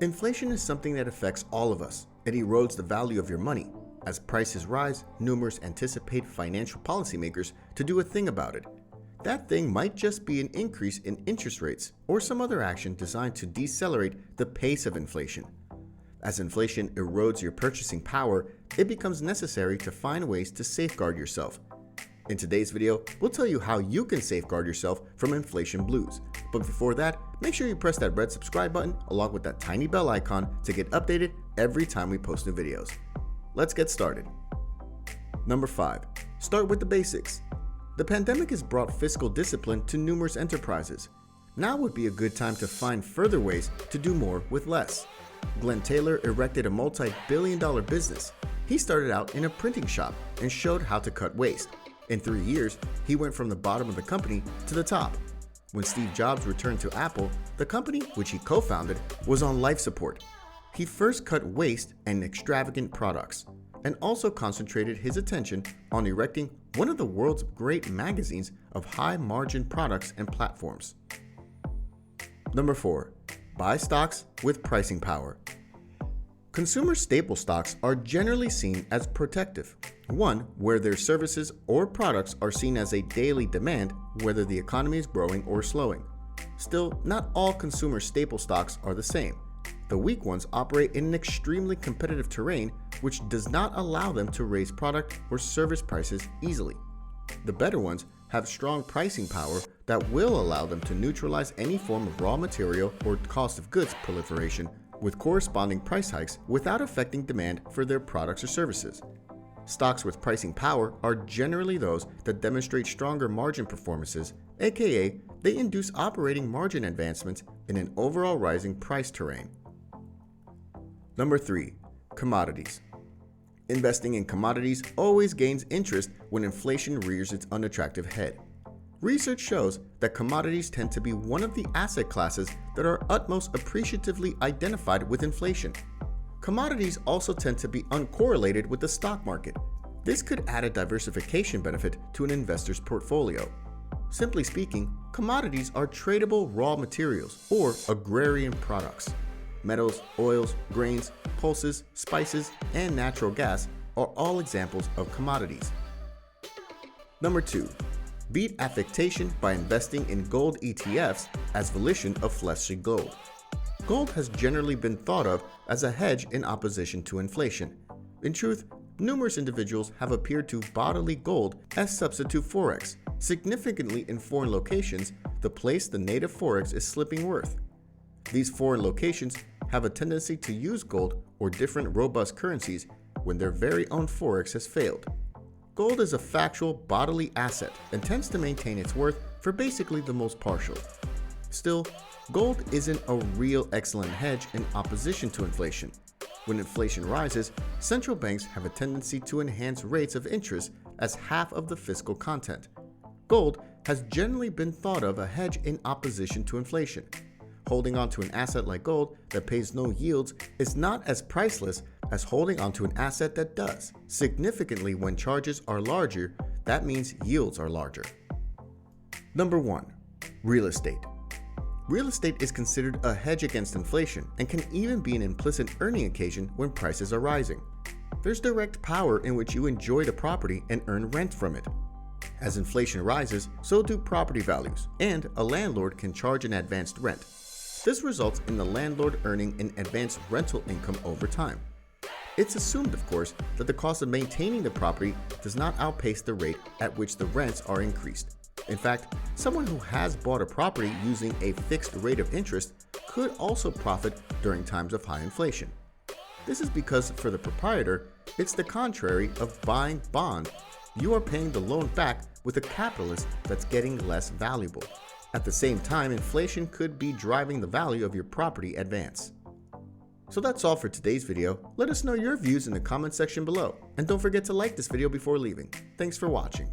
Inflation is something that affects all of us. It erodes the value of your money. As prices rise, numerous anticipate financial policymakers to do a thing about it. That thing might just be an increase in interest rates or some other action designed to decelerate the pace of inflation. As inflation erodes your purchasing power, it becomes necessary to find ways to safeguard yourself. In today's video, we'll tell you how you can safeguard yourself from inflation blues. But before that, make sure you press that red subscribe button along with that tiny bell icon to get updated every time we post new videos. Let's get started. Number 5. Start with the basics. The pandemic has brought fiscal discipline to numerous enterprises. Now would be a good time to find further ways to do more with less. Glenn Taylor erected a multi-billion-dollar business. He started out in a printing shop and showed how to cut waste. In 3 years, he went from the bottom of the company to the top. When Steve Jobs returned to Apple, the company, which he co-founded, was on life support. He first cut waste and extravagant products, and also concentrated his attention on erecting one of the world's great magazines of high-margin products and platforms. Number 4. Buy stocks with pricing power. Consumer staple stocks are generally seen as protective. One, where their services or products are seen as a daily demand, whether the economy is growing or slowing. Still, not all consumer staple stocks are the same. The weak ones operate in an extremely competitive terrain, which does not allow them to raise product or service prices easily. The better ones have strong pricing power that will allow them to neutralize any form of raw material or cost of goods proliferation with corresponding price hikes without affecting demand for their products or services. Stocks with pricing power are generally those that demonstrate stronger margin performances, aka they induce operating margin advancements in an overall rising price terrain. Number 3. Commodities. Investing in commodities always gains interest when inflation rears its unattractive head. Research shows that commodities tend to be one of the asset classes that are utmost appreciatively identified with inflation. Commodities also tend to be uncorrelated with the stock market. This could add a diversification benefit to an investor's portfolio. Simply speaking, commodities are tradable raw materials or agrarian products. Metals, oils, grains, pulses, spices, and natural gas are all examples of commodities. Number 2. Beat affectation by investing in gold ETFs as volition of fleshly gold. Gold has generally been thought of as a hedge in opposition to inflation. In truth, numerous individuals have appeared to bodily gold as substitute forex. Significantly in foreign locations, the place the native forex is slipping worth. These foreign locations have a tendency to use gold or different robust currencies when their very own forex has failed. Gold is a factual bodily asset and tends to maintain its worth for basically the most partial. Still, gold isn't a real excellent hedge in opposition to inflation. When inflation rises, central banks have a tendency to enhance rates of interest as half of the fiscal content. Gold has generally been thought of a hedge in opposition to inflation. Holding on to an asset like gold that pays no yields is not as priceless as holding onto an asset that does. Significantly, when charges are larger, that means yields are larger. Number 1. Real estate. Real estate is considered a hedge against inflation and can even be an implicit earning occasion when prices are rising. There's direct power in which you enjoy the property and earn rent from it. As inflation rises, so do property values, and a landlord can charge an advanced rent. This results in the landlord earning an advanced rental income over time. It's assumed, of course, that the cost of maintaining the property does not outpace the rate at which the rents are increased. In fact, someone who has bought a property using a fixed rate of interest could also profit during times of high inflation. This is because for the proprietor, it's the contrary of buying bond. You are paying the loan back with a capitalist that's getting less valuable. At the same time, inflation could be driving the value of your property advance. So that's all for today's video. Let us know your views in the comment section below. And don't forget to like this video before leaving. Thanks for watching.